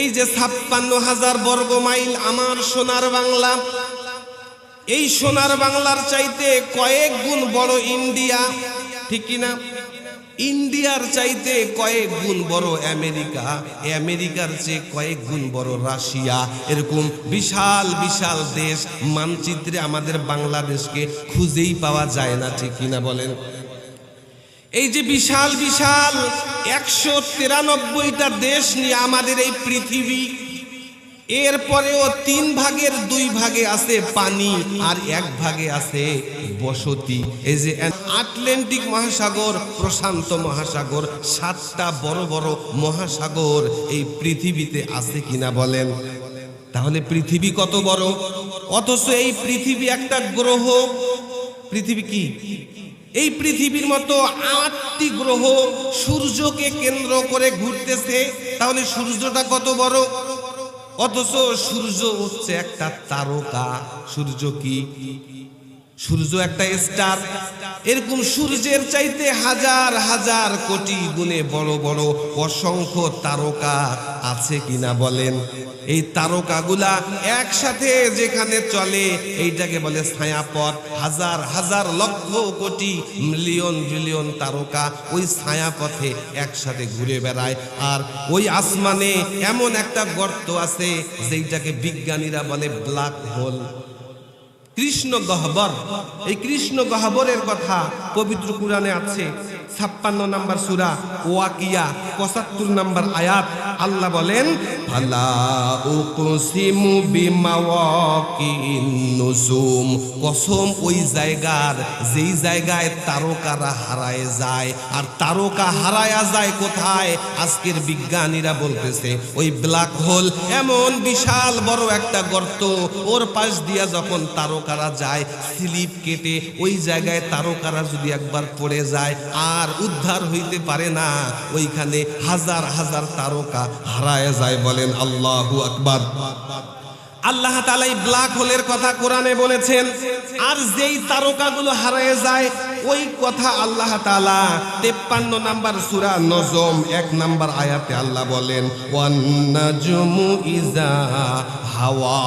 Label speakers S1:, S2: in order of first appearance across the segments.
S1: এই যে ৫৬,০০০ বর্গ মাইল আমার সোনার বাংলা, এই সোনার বাংলার চাইতে কয়েক গুণ বড় ইন্ডিয়া, ঠিক কিনা? ইন্ডিয়ার চাইতে কয়েক গুণ বড় আমেরিকা, আমেরিকার চেয়ে কয়েক গুণ বড় রাশিয়া। এরকম বিশাল বিশাল দেশ মানচিত্রে আমাদের বাংলাদেশকে খুঁজেই পাওয়া যায় না, ঠিক কিনা বলেন? এই যে বিশাল বিশাল ১৯৩টা দেশ নিয়ে আমাদের এই পৃথিবী, এরপরেও ৩ ভাগের ২ ভাগে আছে পানি আর ১ ভাগে আছে বসতি। এই যে আটলান্টিক মহাসাগর, প্রশান্ত মহাসাগর, ৭টা বড় বড় মহাসাগর এই পৃথিবীতে আছে কিনা বলেন? তাহলে পৃথিবী কত বড়, অথচ এই পৃথিবী একটা গ্রহ। পৃথিবী কি? এই পৃথিবীর মতো ৮টি গ্রহ সূর্যকে কেন্দ্র করে ঘুরতেছে। তাহলে সূর্যটা কত বড়, অথচ সূর্য হচ্ছে একটা তারকা। সূর্য কি? সূর্য একটা স্টার। এরকম সূর্যের চাইতে হাজার হাজার কোটি গুণে বড় বড় অসংখ্য তারকা আছে কিনা বলেন? এই তারকাগুলা একসাথে যেখানে চলে এইটাকে বলে ছায়াপথ। হাজার হাজার লক্ষ কোটি মিলিয়ন বিলিয়ন তারকা ওই ছায়াপথে একসাথে ঘুরে বেড়ায়। আর ওই আসমানে এমন একটা গর্ত আছে যেটাকে বিজ্ঞানীরা বলে ব্ল্যাক হোল, কৃষ্ণ গহ্বর। এই কৃষ্ণ গহ্বরের কথা পবিত্র কুরআনে আছে। ৫৬ নম্বর সূরা ওয়াকিয়া ৭৫ নম্বর আয়াত। আল্লাহ বলেন, ফালা উকসিমু বিমাওয়াকিন নুজুম, কসম ওই জায়গার যেই জায়গায় তারকারা হারায় যায়। আর তারকা হারায়া যায় কোথায়? আজকের বিজ্ঞানীরা বলতেছে ওই ব্ল্যাক হোল এমন বিশাল বড় একটা গর্ত, ওর পাশ দিয়া যখন তারকারা যায়, স্লিপ কেটে ওই জায়গায় তারকারা যদি একবার পড়ে যায় আর উদ্ধার হইতে পারে না, ওইখানে হাজার হাজার তারকা হারায় যায়। বলেন আল্লাহু আকবার। আল্লাহ তাআলা এই ব্ল্যাক হোলের কথা কোরআনে বলেছেন। আর যেই তারকাগুলো হারায় যায় ওই কথা আল্লাহ তাআলা ৫৩ নম্বর সূরা নজম ১ নম্বর আয়াতে আল্লাহ বলেন, ওয়ান নাজমু ইজা হাওয়া,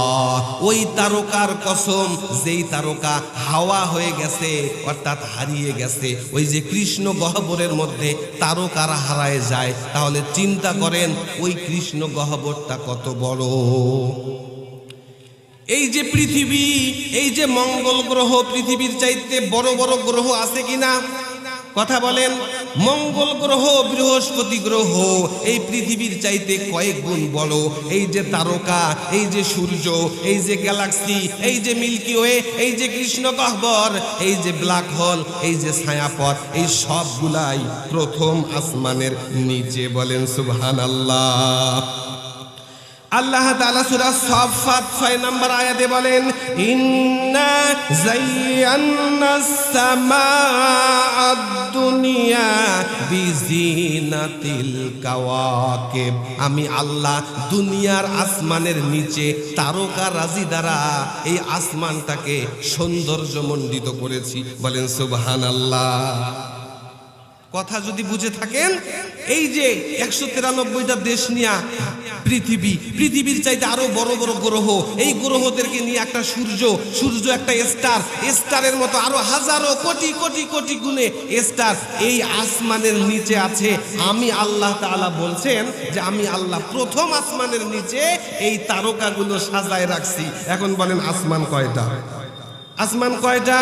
S1: ওই তারকার কসম যেই তারকা হাওয়া হয়ে গেছে, অর্থাৎ হারিয়ে গেছে। ওই যে কৃষ্ণ গহ্বরের মধ্যে তারকারা হারায় যায়, তাহলে চিন্তা করেন ওই কৃষ্ণ গহ্বরটা কত বড়। এই যে পৃথিবী, এই যে মঙ্গল গ্রহ, পৃথিবীর চাইতে বড় বড় গ্রহ আছে কিনা কথা বলেন? মঙ্গল গ্রহ, বৃহস্পতি গ্রহ এই পৃথিবীর চাইতে কয়েক গুণ বড়। এই যে তারকা, এই যে সূর্য, এই যে গ্যালাক্সি, এই যে মিল্কি ওয়ে, এই যে কৃষ্ণ গহ্বর, এই যে ব্ল্যাক হোল, এই যে ছায়াপথ, এই সবগুলাই প্রথম আসমানের নিচে। বলেন সুবহানাল্লাহ। আল্লাহ তাআলা সূরা সাফফাত ৬ নম্বর আয়াতে বলেন, ইন্না যায়্যানাস সামাআদ দুনিয়া বিজিনাতিল কাওয়াকিব, আমি আল্লাহ দুনিয়ার আসমানের নিচে তারকা রাজি দ্বারা এই আসমানটাকে সৌন্দর্যমণ্ডিত করেছি। বলেন সুবহানাল্লাহ। কথা যদি বুঝে থাকেন, এই যে ১৯৩টা দেশ নিয়ে পৃথিবী, পৃথিবীর চাইতে আরো বড় বড় গ্রহ, এই গ্রহদেরকে নিয়ে একটা সূর্য, সূর্য একটা স্টার, স্টারের মতো আরো হাজারো কোটি কোটি কোটি গুণে স্টার এই আসমানের নিচে আছে। আমি আল্লাহ তাআলা বলছেন যে আমি আল্লাহ প্রথম আসমানের নিচে এই তারকাগুলো সাজায় রাখছি। এখন বলেন আসমান কয়টা? আসমান কয়টা?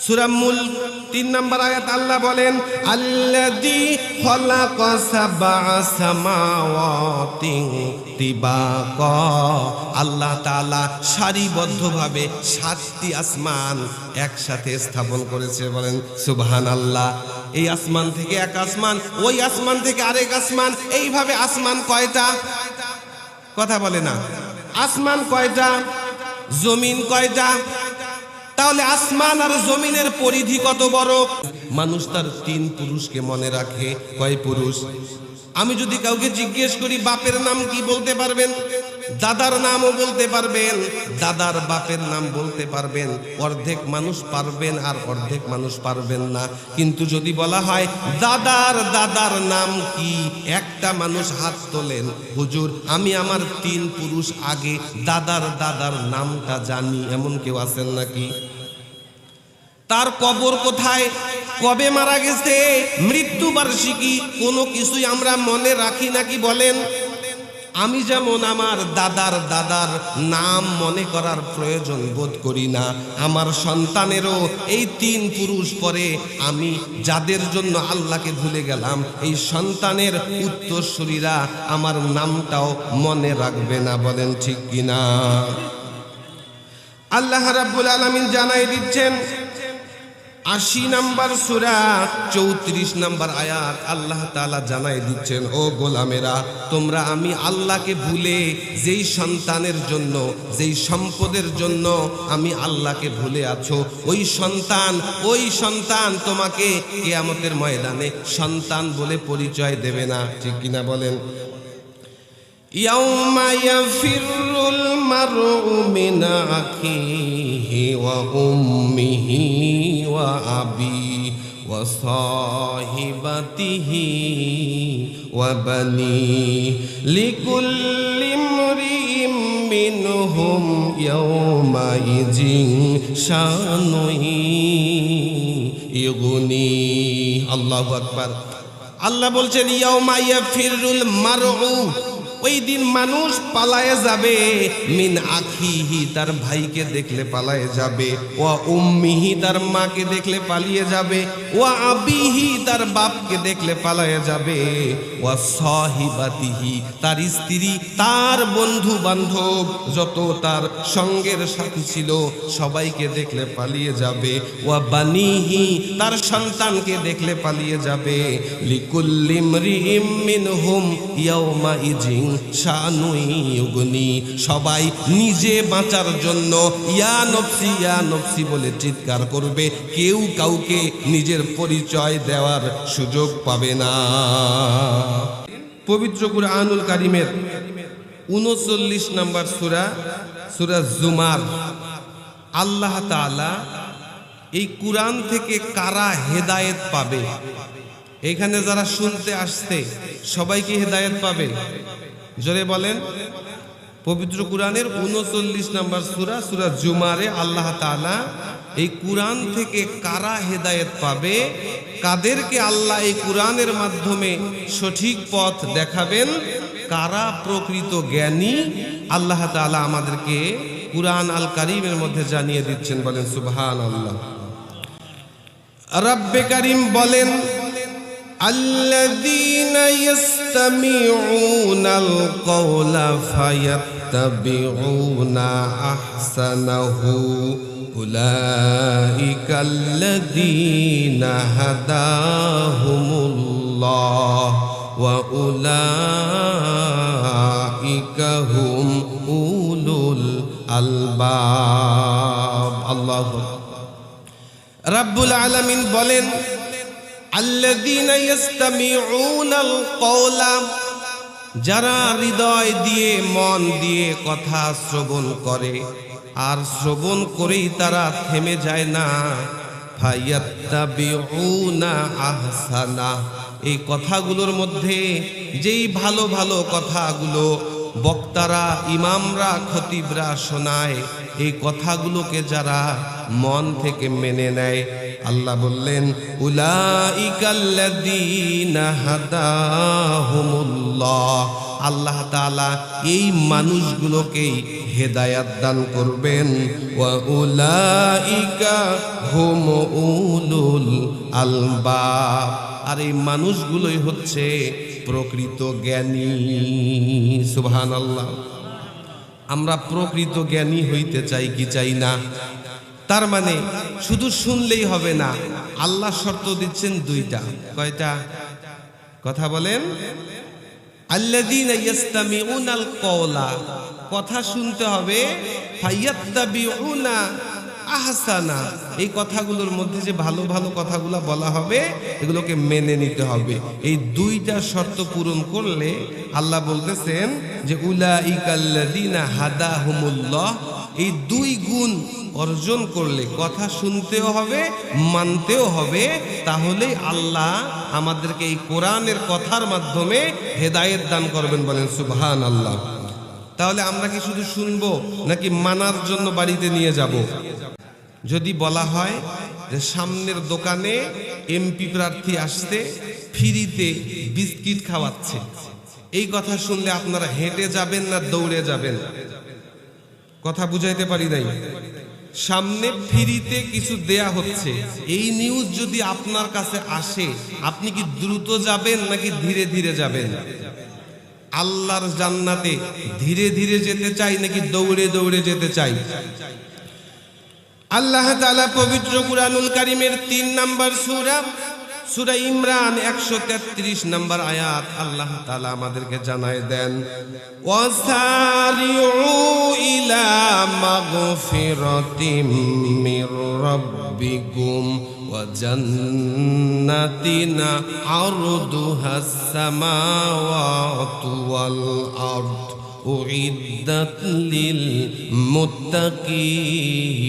S1: সূরা মুলক ৩ নম্বর আয়াত আল্লাহ বলেন, আল্লাযী খালাকা সাবআ সামাওয়াতিন তিবাকা, আল্লাহ তাআলা সারিবদ্ধভাবে ৭টি আসমান একসাথে স্থাপন করেছে। বলেন সুবহানাল্লাহ। এই আসমান থেকে এক আসমান, ওই আসমান থেকে আরেক আসমান, এইভাবে আসমান কয়টা কথা বলে না? আসমান কয়টা? জমিন কয়টা? তাহলে আসমান আর জমিনের পরিধি কত বড়? মানুষ তার ৩ পুরুষকে মনে রাখে। কয় পুরুষ? আমি যদি কাউকে জিজ্ঞেস করি বাপের নাম কি, বলতে পারবেন? দাদার নামও বলতে পারবেন, দাদার বাপের নাম বলতে পারবেন। অর্ধেক মানুষ পারবেন আর অর্ধেক মানুষ পারবেন না। কিন্তু যদি বলা হয় দাদার নাম কি, একটা মানুষ হাত তোলেন, হুজুর আমি আমার 3 পুরুষ আগে দাদার নামটা জানি, এমন কেউ আছেন নাকি? তার কবর কোথায়, কবে মারা গেছে, মৃত্যুবার্ষিকী, কোনো কিছুই আমরা মনে রাখি নাকি বলেন? আমি যেমন আমার দাদার নাম মনে করার প্রয়োজন বোধ করি না, আমার সন্তানেরও এই 3 পুরুষ পরে আমি যাদের জন্য আল্লাহকে ভুলে গেলাম, এই সন্তানের উত্তরসূরিরা আমার নামটাও মনে রাখবে না। বলেন ঠিক কিনা? আল্লাহ রাব্বুল আলামিন জানাই দিচ্ছেন 80 নম্বর সূরা 34 নম্বর আয়াত, আল্লাহ তাআলা জানাই দিচ্ছেন, ও গোলামেরা, তোমরা আমি আল্লাহকে ভুলে যেই সন্তানের জন্য, যেই সম্পদের জন্য আমি আল্লাহকে ভুলে আছো, ওই সন্তান তোমাকে কিয়ামতের ময়দানে সন্তান বলে পরিচয় দেবে না। ঠিক কিনা বলেন? ইয়াউমা ইয়াফিরুল মারউ মিন আখিহি ওয়া উম্মিহি ওয়া আবি ওয়া সাহিবাতিহি ওয়া বানি লিকুল্লি ইমরিইম মিনহুম ইয়াউমা ইযিন শানুন ইগুনি। আল্লাহু আকবার। আল্লাহ বলছেন ইয়াউমা ইয়াফিরুল মারউ, ওই দিন মানুষ পালায়ে যাবে, মিন আখিহি, তার ভাইকে দেখলে পালায়ে যাবে, ওয়া উম্মিহি, তার মাকে দেখলে পালিয়ে যাবে, ওয়া আবিহি, তার বাপকে দেখলে পালায়ে যাবে, ওয়া সাহিবাতিহি, তার স্ত্রী, তার বন্ধু বান্ধব, যত তার সঙ্গের সাথী ছিল সবাইকে দেখলে পালিয়ে যাবে, ওয়া বানিহি, তার সন্তানকে দেখলে পালিয়ে যাবে। লিকুল্লি ইমরিইম মিনহুম ইয়াউমা ইযিন শানুন ইগুনি, সবাই নিজে বাঁচার জন্য ইয়া নফসি বলে চিৎকার করবে, কেউ কাউকে নিজের পরিচয় দেওয়ার সুযোগ পাবে না। পবিত্র কুরআনুল কারীমের 39 নম্বর সূরা জুমার, আল্লাহ তাআলা এই কুরআন থেকে কারা হেদায়েত পাবে, এখানে যারা শুনতে আসছে সবাই কি হেদায়েত পাবে? জোরে বলেন। পবিত্র কুরআনের 39 নম্বর সূরা জুমারে আল্লাহ তাআলা এই কুরআন থেকে কারা হেদায়েত পাবে, কাদেরকে আল্লাহ এই কুরআনের মাধ্যমে সঠিক পথ দেখাবেন, কারা প্রকৃত জ্ঞানী, আল্লাহ তাআলা আমাদেরকে কুরআন আল কারীমের মধ্যে জানিয়ে দিচ্ছেন। বলেন সুবহানাল্লাহ। রব্বে কারীম বলেন, الذين يستمعون القول فيتبعون أحسنه أولئك الذين هداهم الله وأولئك هم أولو الألباب। الله رب العالمين বলেন, আল্লাযীনা ইয়াসতামিউনাল কওলা, যারা হৃদয় দিয়ে মন দিয়ে কথা শ্রবণ করে, আর শ্রবণ করেই তারা থেমে যায় না, ফায়াত্তাবিউনা আহসানা, এই কথাগুলোর মধ্যে যেই ভালো ভালো কথাগুলো বক্তারা, ইমামরা, খতিবরা শোনায়, এই কথাগুলোকে যারা মন থেকে মেনে নেয়, আল্লাহ বললেন উলাইকাল্লাযীনা হাদাহুমুল্লাহ, আল্লাহ তাআলা এই মানুষগুলোকেই হেদায়াত দান করবেন। ওয়া উলাইকা হুম উলুল আলবাব, আর এই মানুষগুলোই হচ্ছে প্রকৃত জ্ঞানী। সুবহানাল্লাহ। আমরা প্রকৃত জ্ঞানী হইতে চাই কি চাই না? তার মানে শুধু শুনলেই হবে না, আল্লাহ শর্ত দিচ্ছেন 2টা। কয়টা? কথা বলেন। আল্লাযীনা ইয়াসতামিউনাল কওলা, কথা শুনতে হবে, ফায়াত্তাবিউনা আহসানা, এই কথাগুলোর মধ্যে যে ভালো ভালো কথাগুলো বলা হবে এগুলোকে মেনে নিতে হবে। এই দুইটা শর্ত পূরণ করলে আল্লাহ বলতেছেন যে উলাইকাল্লাযিনা হাদাহুমুল্লাহ, এই দুই গুণ অর্জন করলে কথা শুনতেও হবে মানতেও হবে, তাহলেই আল্লাহ আমাদেরকে এই কোরআনের কথার মাধ্যমে হেদায়েত দান করবেন। বলেন সুবহানাল্লাহ। তাহলে আমরা কি শুধু শুনবো নাকি মানার জন্য বাড়িতে নিয়ে যাব? যদি বলা হয় যে সামনের দোকানে এমপি প্রার্থী আসতে ফ্রিতে বিস্কিট খাওয়াচ্ছে, এই কথা শুনলে আপনারা হেঁটে যাবেন না দৌড়ে যাবেন? কথা বুঝাইতে পারি নাই? সামনে ফ্রিতে কিছু দেয়া হচ্ছে, এই নিউজ যদি আপনার কাছে আসে, আপনি কি দ্রুত যাবেন নাকি ধীরে ধীরে যাবেন? আল্লাহর জান্নাতে ধীরে ধীরে যেতে চাই নাকি দৌড়ে দৌড়ে যেতে চাই? আল্লাহ তাআলা পবিত্র কুরআনুল কারীমের 3 নম্বর সূরা, সূরা ইমরান 133 নম্বর আয়াত আল্লাহ তাআলা আমাদেরকে জানায় দেন, ওয়াসারিউ ইলা মাগফিরাতিম মির রাব্বিকুম ওয়া জান্নাতিন আরদুহাস সামাওয়াতু ওয়াল আরদ উইদ্দাত লিল মুত্তাকিন।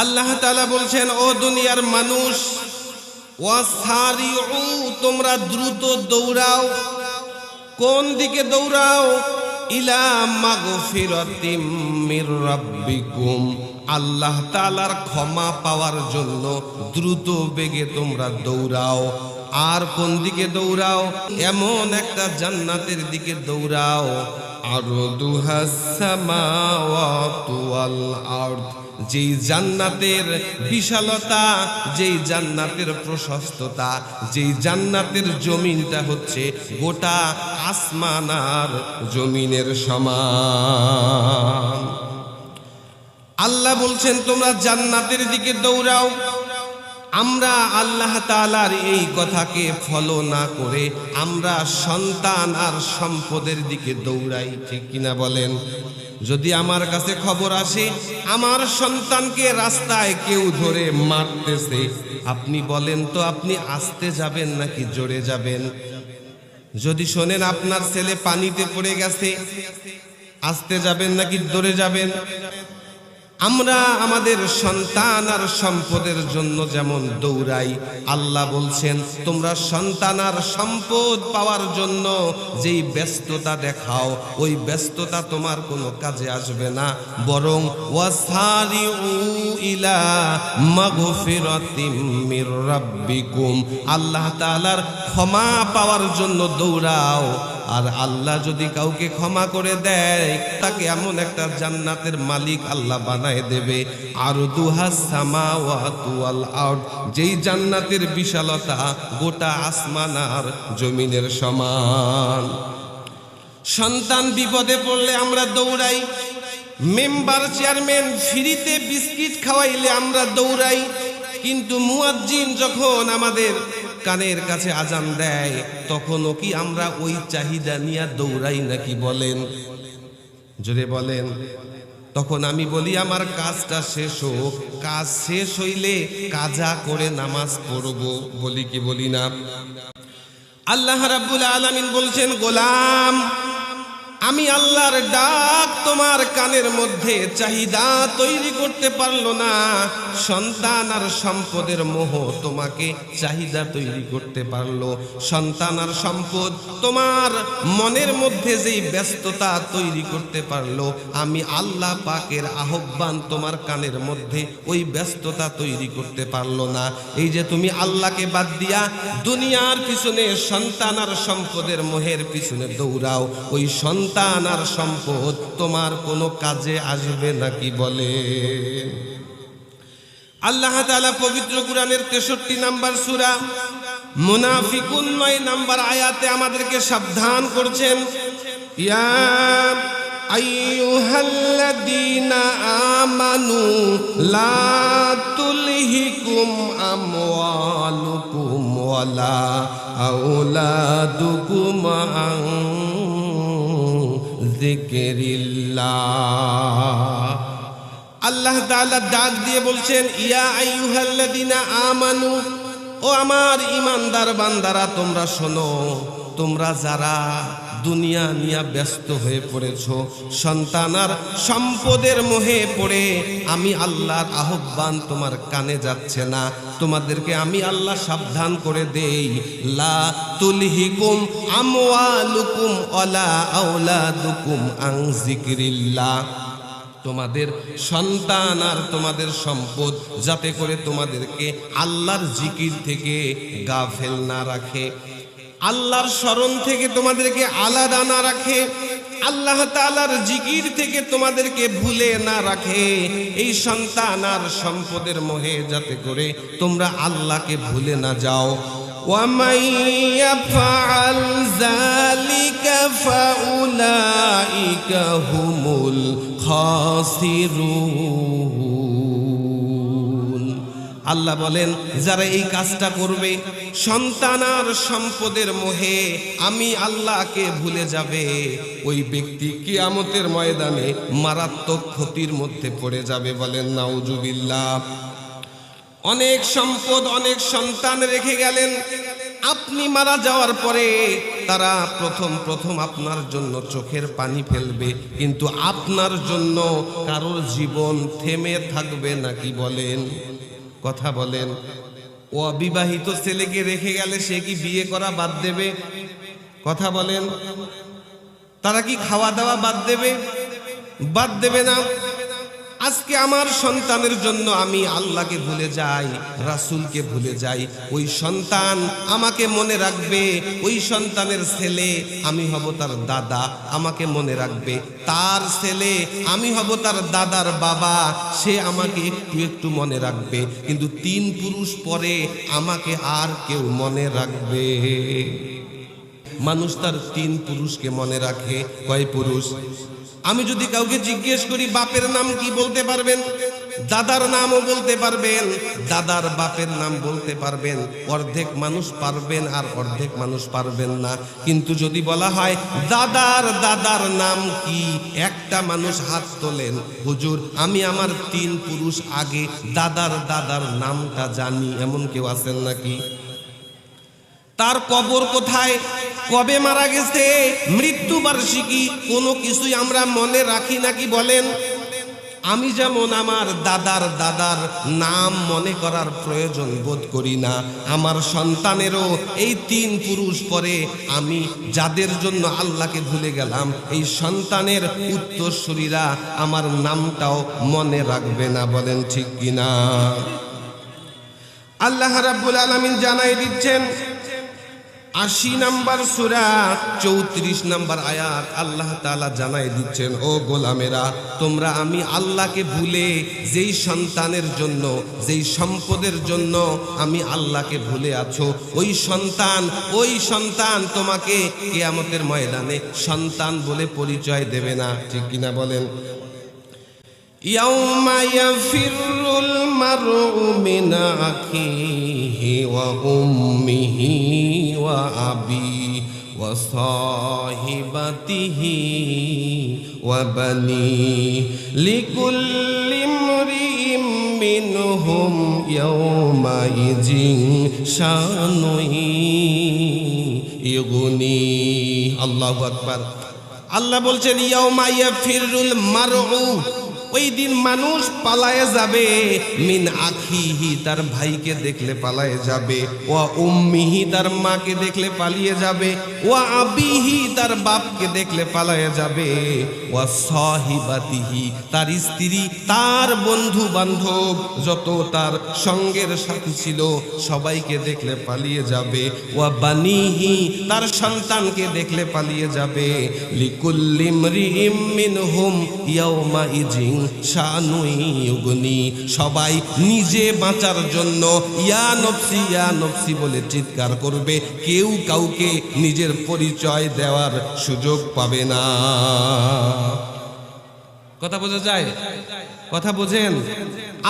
S1: আল্লাহ তাআলা বলছেন, ও দুনিয়ার মানুষ, ওয়াসারিউ, তোমরা দ্রুত দৌড়াও। কোন দিকে দৌড়াও? ইলা মাগফিরাতিম মির রাব্বিকুম, আল্লাহ তাআলার ক্ষমা পাওয়ার জন্য দ্রুত বেগে তোমরা দৌড়াও। আর কোন দিকে দৌড়াও? এমন একটা জান্নাতের দিকে দৌড়াও, আরদুহাস সামাওয়াতু ওয়াল আরদ, যেই জান্নাতের বিশালতা, যেই জান্নাতের প্রশস্ততা, যেই জান্নাতের জমিনটা হচ্ছে গোটা আসমান আর জমিনের সমান। আল্লাহ বলছেন তোমরা জান্নাতের দিকে দৌড়াও। আমরা আল্লাহ তাআলার এই কথাকে ফলো না করে আমরা সন্তান আর সম্পদের দিকে দৌড়াই, ঠিক কিনা বলেন? যদি আমার কাছে খবর আসে আমার সন্তানকে রাস্তায় কেউ ধরে মারতেছে, আপনি বলেন তো আপনি আস্তে যাবেন নাকি জোরে যাবেন? যদি শোনেন আপনার ছেলে পানিতে পড়ে গেছে, আস্তে যাবেন নাকি জোরে যাবেন? আমরা আমাদের সন্তান আর সম্পদের জন্য যেমন দৌড়াই, আল্লাহ বলছেন তোমরা সন্তান আর সম্পদ পাওয়ার জন্য যেই ব্যস্ততা দেখাও, ওই ব্যস্ততা তোমার কোনো কাজে আসবে না, বরং ওয়াসারিউ ইলা মাগফিরাতিম মির রাব্বিকুম, আল্লাহ তাআলার ক্ষমা পাওয়ার জন্য দৌড়াও। আর আল্লাহ যদি কাউকে ক্ষমা করে দেয়, তাকে এমন একটা জান্নাতের মালিক আল্লাহ বানায় দেবে, আরদুহাস সামাওয়াতু ওয়াল আরদ, যেই জান্নাতের বিশালতা গোটা আসমান আর জমিনের সমান। সন্তান বিপদে পড়লে আমরা দৌড়াই, মেম্বার চেয়ারম্যান ফ্রিতে বিস্কিট খাওয়াইলে আমরা দৌড়াই, কিন্তু মুয়াজ্জিন যখন আমাদের কানের কাছে আজান দেয় তখনও কি আমরা ওই চাহিদা নিয়ে দৌড়াই নাকি? বলেন, জোরে বলেন। তখন আমি বলি আমার কাজটা শেষ হোক, কাজ শেষ হইলে কাজা করে নামাজ পড়ব, বলি কি বলি না? আল্লাহ রাব্বুল আলামিন বলছেন, গোলাম, আমি আল্লাহর ডাক তোমার কানের মধ্যে চাহিদা তৈরি করতে পারলো না, সন্তান আর সম্পদের মোহ তোমাকে চাহিদা তৈরি করতে পারলো, সন্তান আর সম্পদ তোমার মনের মধ্যে যেই ব্যস্ততা তৈরি করতে পারলো, আমি আল্লাহ পাকের আহ্বান তোমার কানের মধ্যে ওই ব্যস্ততা তৈরি করতে পারলো না। এই যে তুমি আল্লাহকে বাদ দিয়া দুনিয়ার পিছনে সন্তান আর সম্পদের মোহের পিছনে দৌড়াও, ওই সন্তান আর সম্পদ তোমার কোনো কাজে আসবে নাকি? বলে আল্লাহ তাআলা পবিত্র কুরআনের 63 নম্বর সূরা মুনাফিকুন 9 নম্বর আয়াতে আমাদেরকে সাবধান করছেন, ইয়া আইয়ুহাল্লাযীনা আমানু লা তুলহিকুম আমওয়ালুকুম ওয়ালা আওলাদুকুম আন যিকরিল্লাহ। আল্লাহ তাআলা ডাক দিয়ে বলছেন, ইয়া আইয়ুহাল্লাযীনা আমানু, ও আমার ঈমানদার বান্দারা তোমরা শোনো, তোমরা যারা দুনিয়া নিয়ে ব্যস্ত হয়ে পড়েছো, সন্তান আর সম্পদের মোহে পড়ে আমি আল্লাহর আহ্বান তোমার কানে যাচ্ছে না, তোমাদেরকে আমি আল্লাহ সাবধান করে দেই, লা তুলহিকুম আমওয়ালুকুম ওয়ালা আওলাদুকুম আন যিকরিল্লাহ। তোমাদের সন্তান আর তোমাদের সম্পদ যাতে করে তোমাদেরকে আল্লাহর জিকির থেকে গাফেল না রাখে, আল্লাহর স্মরণ থেকে তোমাদেরকে আলাদা না রাখে, আল্লাহ তাআলার জিকির থেকে তোমাদেরকে ভুলে না রাখে। এই সন্তান আর সম্পদের মোহে যাতে করে তোমরা আল্লাহকে ভুলে না যাও। وَمَن يَفْعَلْ ذَلِكَ فَأُولَئِكَ هُمُ الْخَاسِرُونَ। আল্লাহ বলেন, যারা এই কাজটা করবে, সন্তান আর সম্পদের মোহে আমি আল্লাহকে ভুলে যাবে, ওই ব্যক্তি কিয়ামতের ময়দানে মারাত্মক ক্ষতির মধ্যে পড়ে যাবে। বলেন নাউজুবিল্লাহ। অনেক সম্পদ, অনেক সন্তান রেখে গেলেন, আপনি মারা যাওয়ার পরে তারা প্রথম আপনার জন্য চোখের পানি ফেলবে, কিন্তু আপনার জন্য কারোর জীবন থেমে থাকবে নাকি? বলেন, কথা বলেন। ও অবিবাহিত ছেলেকে রেখে গেলে সে কি বিয়ে করা বাদ দেবে? কথা বলেন। তারা কি খাওয়া দাওয়া বাদ দেবে? বাদ দেবে না। আজকে আমার সন্তানের জন্য আমি আল্লাহকে ভুলে যাই, রাসূলকে ভুলে যাই, ওই সন্তান আমাকে মনে রাখবে, ওই সন্তানের ছেলে আমি হব তার দাদা, আমাকে মনে রাখবে, তার ছেলে আমি হব তার দাদার বাবা, সে আমাকে একটু একটু মনে রাখবে, কিন্তু 3 পুরুষ পরে আমাকে আর কেউ মনে রাখবে? মানুষ তার 3 পুরুষকে মনে রাখে। কয় পুরুষ? আমি যদি কাউকে জিজ্ঞেস করি বাপের নাম কি, বলতে পারবেন? দাদার নামও বলতে পারবেন, দাদার বাপের নাম বলতে পারবেন। অর্ধেক মানুষ পারবেন আর অর্ধেক মানুষ পারবেন না। কিন্তু যদি বলা হয় দাদার নাম কি, একটা মানুষ হাত তোলেন, হুজুর আমি আমার 3 পুরুষ আগে দাদার নামটা জানি, এমন কেউ আছেন নাকি? তার কবর কোথায়, কবে মারা গেছে, মৃত্যু বার্ষিকী, কোনো কিছুই আমরা মনে রাখি নাকি? বলেন। আমি যেমন আমার দাদার নাম মনে করার প্রয়োজন বোধ করি না, আমার সন্তানেরও এই 3 পুরুষ পরে আমি যাদের জন্য আল্লাহকে ভুলে গেলাম, এই সন্তানের উত্তরসূরিরা আমার নামটাও মনে রাখবে না। বলেন ঠিক কিনা? আল্লাহ রাব্বুল আলামিন জানাই দিচ্ছেন 80 নম্বর সূরা 34 নম্বর আয়াত, আল্লাহ তাআলা জানাই দিচ্ছেন, ও গোলামেরা, তোমরা আমি আল্লাহকে ভুলে যেই সন্তানের জন্য, যেই সম্পদের জন্য আমি আল্লাহকে ভুলে আছো, ওই সন্তান তোমাকে কিয়ামতের ময়দানে সন্তান বলে পরিচয় দেবে না। ঠিক কিনা? বলেন। ইয়াউমা ইয়াফিরুল মারউ মিন আখিহি ওয়া উম্মিহি ওয়া আবি ওয়া সাহিবাতিহি ওয়া বানি লিকুল্লি ইমরিইম মিনহুম ইয়াউমা ইযিন শানুই ইগুনি। আল্লাহু আকবার। আল্লাহ বলছেন ইয়াউমা ইয়াফিরুল মারউ, ওই দিন মানুষ পালায়ে যাবে, মিন আখিহি তার ভাইকে দেখলে পালায়ে যাবে, ওয়া উম্মিহি তার মাকে দেখলে পালিয়ে যাবে, ওয়া আবিহি তার বাপকে দেখলে পালায়ে যাবে, ওয়া সাহিবাতিহি তার স্ত্রী, তার বন্ধু বান্ধব, যত তার সঙ্গের সাথী ছিল সবাইকে দেখলে পালিয়ে যাবে, ওয়া বানিহি তার সন্তানকে দেখলে পালিয়ে যাবে। লিকুল্লি ইমরিইম মিনহুম ইয়াউমা ইযিন শানুই ইগুনি, সবাই নিজে বাঁচার জন্য ইয়া নফসি বলে চিৎকার করবে, কেউ কাউকে নিজের পরিচয় দেওয়ার সুযোগ পাবে না। কথা বোঝা যায়? কথা বোঝেন?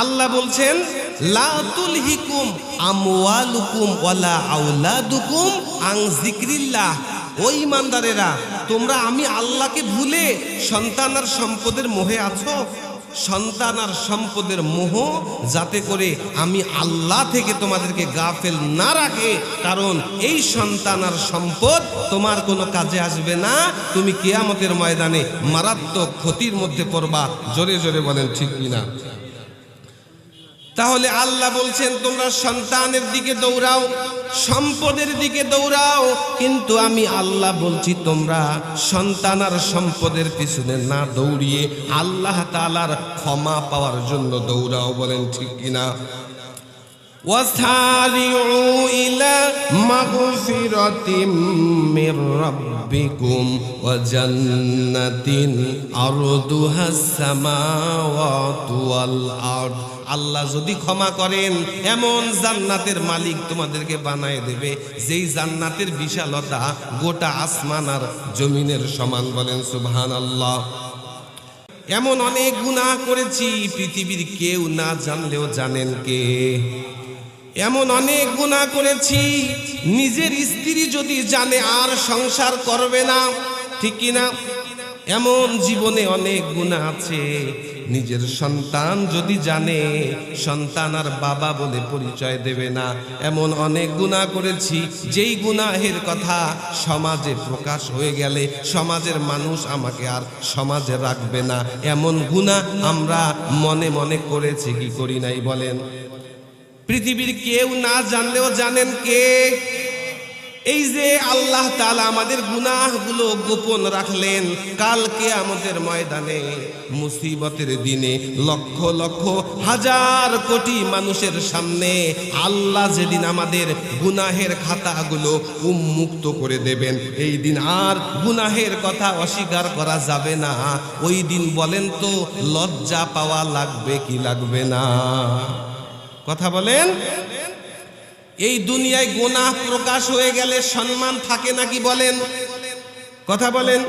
S1: আল্লাহ বলছেন লা তুলহিকুম আমওয়ালুকুম ওয়ালা আওলাদুকুম আন যিকরিল্লাহ, ও ঈমানদারেরা, তোমরা আমি আল্লাহকে ভুলে সন্তান আর সম্পদের মোহে আছো। সন্তান আর সম্পদের মোহ যাতে করে আমি আল্লাহ থেকে তোমাদেরকে গাফেল না রাখে, কারণ এই সন্তান আর সম্পদ তোমার কোনো কাজে আসবে না। তুমি কিয়ামতের ময়দানে মারাত্মক ক্ষতির মধ্যে পড়বা। জোরে জোরে বলেন ঠিক কিনা? তাহলে আল্লাহ বলছেন তোমরা সন্তানের দিকে দৌড়াও, সম্পদের দিকে দৌড়াও, কিন্তু আমি আল্লাহ বলছি তোমরা সন্তান আর সম্পদের পিছনে না দৌড়িয়ে আল্লাহ তাআলার ক্ষমা পাওয়ার জন্য দৌড়াও। বলেন ঠিক কিনা? ওয়াসারিউ ইলা মাগফিরাতিম মির রাব্বিকুম ওয়া জান্নাতিন আরদুহাস সামাওয়াতু ওয়াল আরদ। আল্লাহ যদি ক্ষমা করেন এমন জান্নাতের মালিক তোমাদেরকে বানায় দেবে যেই জান্নাতের বিশালতা গোটা আসমান আর জমিনের সমান। বলেন সুবহানাল্লাহ। এমন অনেক গুনাহ করেছি পৃথিবীর কেউ না জানলেও জানেন কে। এমন অনেক গুনাহ করেছি নিজের স্ত্রী যদি জানে আর সংসার করবে না, ঠিক কিনা? এমন জীবনে অনেক গুনাহ আছে নিজের সন্তান যদি জানে সন্তান আর বাবা বলে পরিচয় দেবে না। এমন অনেক গুনাহ করেছি যেই গুনাহের কথা সমাজে প্রকাশ হয়ে গেলে সমাজের মানুষ আমাকে আর সমাজে রাখবে না। এমন গুনাহ আমরা মনে মনে করেছি কি করি নাই? বলেন। পৃথিবীর কেউ না জানলেও জানেন কে। এই যে আল্লাহ তাআলা আমাদের গুনাহগুলো গোপন রাখলেন, কাল কিয়ামতের ময়দানে মুসিবতের দিনে লক্ষ লক্ষ হাজার কোটি মানুষের সামনে আল্লাহ যেদিন আমাদের গুনাহের খাতাগুলো উন্মুক্ত করে দেবেন, এই দিন আর গুনাহের কথা অস্বীকার করা যাবে না। ওই দিন বলেন তো লজ্জা পাওয়া লাগবে কি লাগবে না? কথা বলেন। এই দুনিয়ায় গুনাহ প্রকাশ হয়ে গেলে সম্মান থাকে নাকি? বলেন। কথা বলেন।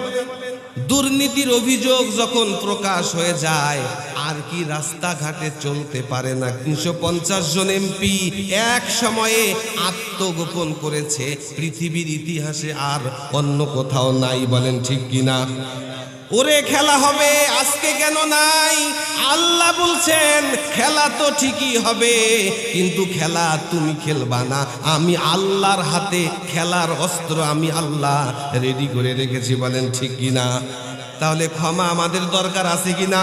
S1: দুর্নীতির অভিযোগ যখন প্রকাশ হয়ে যায় আর কি রাস্তাঘাটে চলতে পারে না। 350 জন এমপি এক সময়ে আত্মগোপন করেছে, পৃথিবীর ইতিহাসে আর অন্য কোথাও নাই। বলেন ঠিক কিনা? ওরে খেলা হবে আজকে কেন নাই? আল্লাহ বলছেন খেলা তো ঠিকই হবে, কিন্তু খেলা তুমি খেলবা না। আমি আল্লাহর হাতে খেলার অস্ত্র আমি আল্লাহ রেডি করে রেখেছি। বলেন ঠিক কিনা? তাহলে ক্ষমা আমাদের দরকার আছে কিনা?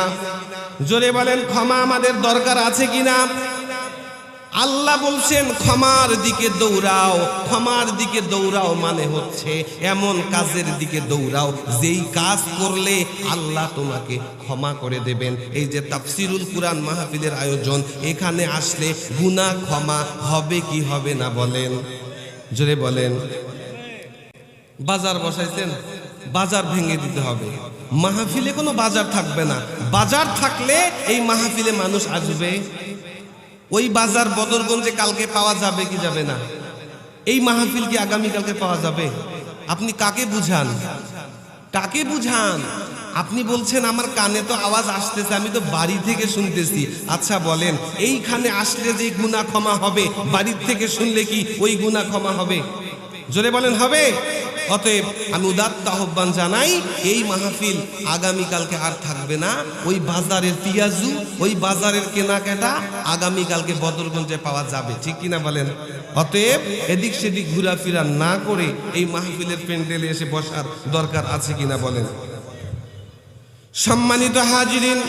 S1: জোরে বলেন, ক্ষমা আমাদের দরকার আছে কিনা? আল্লাহ বলছেন ক্ষমার দিকে দৌড়াও। ক্ষমার দিকে দৌড়াও মানে হচ্ছে এমন কাজের দিকে দৌড়াও যেই কাজ করলে আল্লাহ তোমাকে ক্ষমা করে দেবেন। এই যে তাফসিরুল কুরআন মাহফিলের আয়োজন, এখানে আসলে গুনাহ ক্ষমা হবে কি হবে না? বলেন, জোরে বলেন। বাজার বসাইছেন, বাজার ভেঙে দিতে হবে। মাহফিলে কোনো বাজার থাকবে না। বাজার থাকলে এই মাহফিলে মানুষ আসবে। ওই বাজার বদরগঞ্জে কালকে পাওয়া যাবে কি যাবে না? এই মাহফিল কি আগামীকালকে পাওয়া যাবে? আপনি কাকে বুঝান? কাকে বুঝান? আপনি বলছেন আমার কানে তো আওয়াজ আসতেছে, আমি তো বাড়ি থেকে শুনতেছি। আচ্ছা বলেন, এইখানে আসলে যে গুনাহ ক্ষমা হবে, বাড়ির থেকে শুনলে কি ওই গুনাহ ক্ষমা হবে? জোরে বলেন, হবে? অতএব আমি উদাত্ত আহ্বান জানাই, এই মাহফিল আগামীকালকে আর থাকবে না। ওই বাজারের পিয়াজু, ওই বাজারের কেনাকাটা আগামীকালকে বদরগঞ্জে পাওয়া যাবে, ঠিক কিনা বলেন? অতএব এদিক সেদিক ঘোরাফেরা না করে এই মাহফিলের প্যান্ডেলে এসে বসার দরকার আছে কিনা বলেন? সম্মানিত হাজিরিন,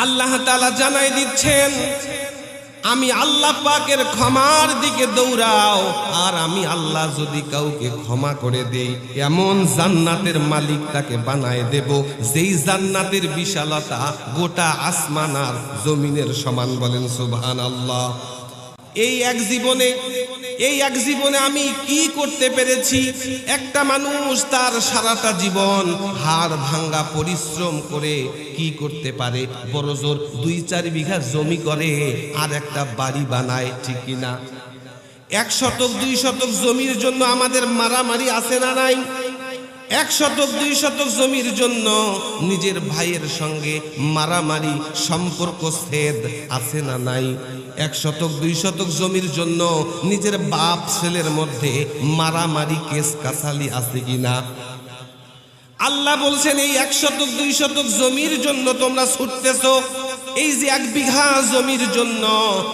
S1: আল্লাহ তাআলা জানাই দিচ্ছেন আমি আল্লাহ পাকের ক্ষমার দিকে দৌড়াও, আর আমি আল্লাহ যদি কাউকে ক্ষমা করে দেই এমন জান্নাতের মালিক তাকে বানায় দেব যেই জান্নাতের বিশালতা গোটা আসমান আর জমিনের সমান। বলেন সুবহানাল্লাহ। এই এক জীবনে আমি কি করতে পেরেছি? একটা মানুষ তার সারাটা জীবন হাড় ভাঙ্গা পরিশ্রম করে কি করতে পারে? বড় জোর 2-4 বিঘা জমি করে আর একটা বাড়ি বানায়, ঠিক কিনা? 1 শতক 2 শতক জমির জন্য আমাদের মারামারি আছে না নাই? 1 শতক 2 শতক জমির জন্য নিজের ভাইয়ের সঙ্গে মারামারি সম্পর্ক ছেদ আছে না নাই? 1 শতক 2 শতক জমির জন্য নিজের বাপ ছেলের মধ্যে মারামারি কেস কাছালি আছে কিনা? আল্লাহ বলছেন এই 1 শতক 2 শতক জমির জন্য তোমরা ছুটতেছো, এই যে 1 বিঘা জমির জন্য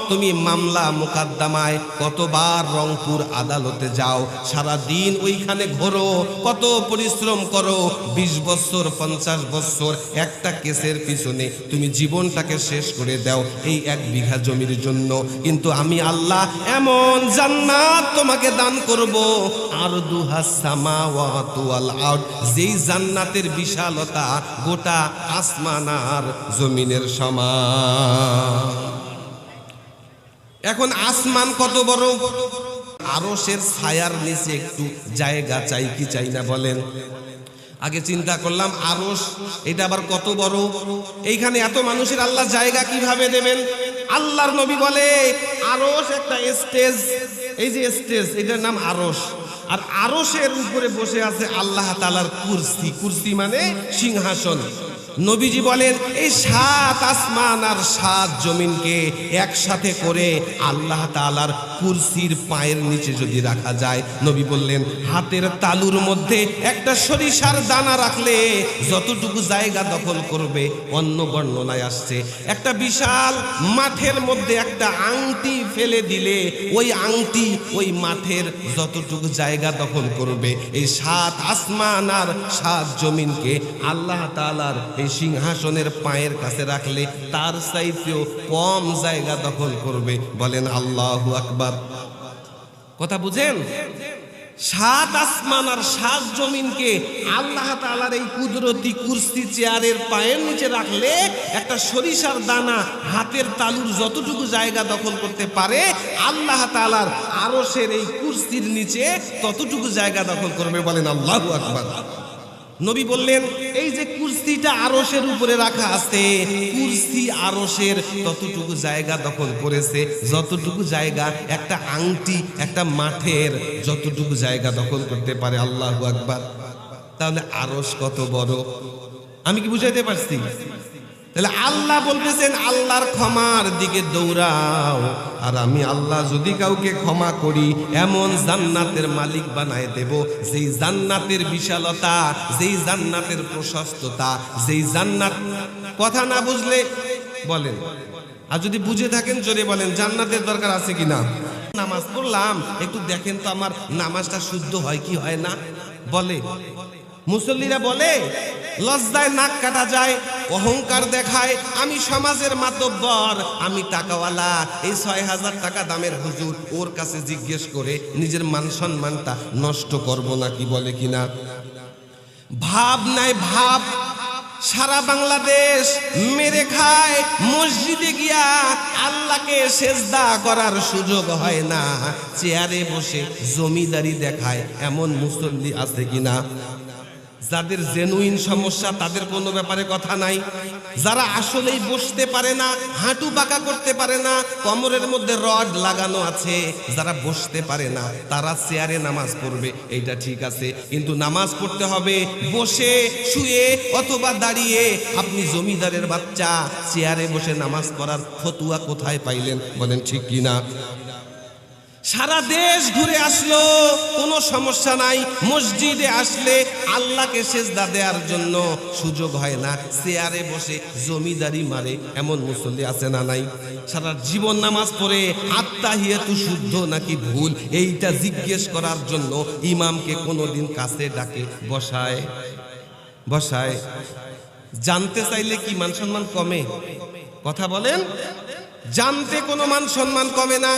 S1: তুমি মামলা মোকদ্দমায় কতবার রংপুর আদালতে যাও, সারা দিন ওইখানে ঘোরো, কত পরিশ্রম করো, 20 বছর 50 বছর একটা কেসের পিছনে তুমি জীবনটাকে শেষ করে দাও এই 1 বিঘা জমির জন্য। কিন্তু আমি আল্লাহ এমন জান্নাত তোমাকে দান করব, আরদুহাস সামাওয়াতু ওয়াল আরদ, যেই জান্নাতের বিশালতা গোটা আসমান আর জমিনের সমান। এখন আসমান কত বড়? আরশের ছায়ার নিচে একটু জায়গা চাই কি চাই না বলেন? আগে চিন্তা করলাম আরশ এটা আবার কত বড়, এইখানে এত মানুষের আল্লাহ জায়গা কিভাবে দেবেন? আল্লাহর নবী বলে আরশ একটা স্টেজ, এই যে স্টেজ এটার নাম আরশ, আর আরশের উপরে বসে আছে আল্লাহ তাআলার কুরসি, কুরসি মানে সিংহাসন। নবীজি বলেন এই 7 আসমান আর 7 জমিনকে একসাথে করে আল্লাহ তাআলার কুরসির পায়ের নিচে যদি রাখা যায়, নবী বললেন হাতের তালুর মধ্যে একটা সরিষার দানা রাখলে যতটুকু জায়গা দখল করবে, অন্য বর্ণনায় আসছে একটা বিশাল মাঠের মধ্যে একটা আংটি ফেলে দিলে ওই আংটি ওই মাঠের যতটুকু জায়গা দখল করবে। এই 7 আসমান আর 7 জমিনকে আল্লাহ তাআলার এই সিংহাসনের পায়ের কাছে রাখলে তার চাইতেও কম জায়গা দখল করবে। বলেন আল্লাহু আকবার। কথা বুঝেন? 7 আসমান আর 7 জমিনকে আল্লাহ তাআলার এই কুদরতি কুরসি চেয়ারের পায়ের নিচে রাখলে একটা সরিষার দানা হাতের তালুর যতটুকু জায়গা দখল করতে পারে, আল্লাহ তাআলার আরশের এই কুরসির নিচে ততটুকু জায়গা দখল করবে। বলেন আল্লাহু আকবার। নবী বললেন এই যে কুরসিটা আরশের উপরে রাখা আছে, কুরসি আরশের ততটুকু জায়গা দখল করেছে যতটুকু জায়গা একটা আংটি একটা মাঠের যতটুকু জায়গা দখল করতে পারে। আল্লাহু আকবার। তাহলে আরশ কত বড়, আমি কি বুঝাইতে পারছি? তাহলে আল্লাহ বলতেছেন আল্লাহর ক্ষমার দিকে দৌড়াও, আর আমি আল্লাহ যদি কাউকে ক্ষমা করি এমন জান্নাতের মালিক বানায় দেব, যেই জান্নাতের বিশালতা, যেই জান্নাতের প্রশস্ততা, যেই জান্নাত। কথা না বুঝলে বলেন, আর যদি বুঝে থাকেন জোরে বলেন জান্নাতের দরকার আছে কিনা? নামাজ পড়লাম, একটু দেখেন তো আমার নামাজটা শুদ্ধ হয় কি হয় না। বলে মুসল্লিরা বলে লজ্জায় নাক কাটা যায়, অহংকার দেখায়, আমি সমাজের মাতব্বর, আমি টাকাওয়ালা, এই 6000 টাকা দামের হুজুর, ওর কাছে জিজ্ঞেস করে নিজের মান সম্মানটা নষ্ট করব নাকি, বলে কিনা? ভাব নাই ভাব। সারা বাংলাদেশ মেরে খায়, মসজিদে গিয়া আল্লাহকে সেজদা করার সুযোগ হয় না, চেয়ারে বসে জমিদারি দেখায় এমন মুসল্লি আছে কিনা? যাদের জেনুইন সমস্যা তাদের কোনো ব্যাপারে কথা নাই, যারা আসলেই বসতে পারে না, হাঁটু বাঁকা করতে পারে না, কোমরের মধ্যে রড লাগানো আছে, যারা বসতে পারে না তারা চেয়ারে নামাজ পড়বে, এইটা ঠিক আছে। কিন্তু নামাজ পড়তে হবে বসে, শুয়ে অথবা দাঁড়িয়ে। আপনি জমিদারের বাচ্চা, চেয়ারে বসে নামাজ পড়ার ফতুয়া কোথায় পাইলেন? বলেন ঠিক কিনা? সারা দেশ ঘুরে আসলো, কোনো সমস্যা নাই, মসজিদে আসলে আল্লাহকে সেজদা দেওয়ার জন্য সুযোগ হয় না, চেয়ারে বসে জমিদারি মারে এমন মুসল্লি আছে না নাই? সারা জীবন নামাজ পড়ে আত্তাহিয়াতু শুদ্ধ নাকি ভুল এইটা জিজ্ঞেস করার জন্য ইমামকে কোনোদিন কাছে ডাকে বসায়। জানতে চাইলে কি মান সম্মান কমে? কথা বলেন, জানতে কোনো মান সম্মান কমে না।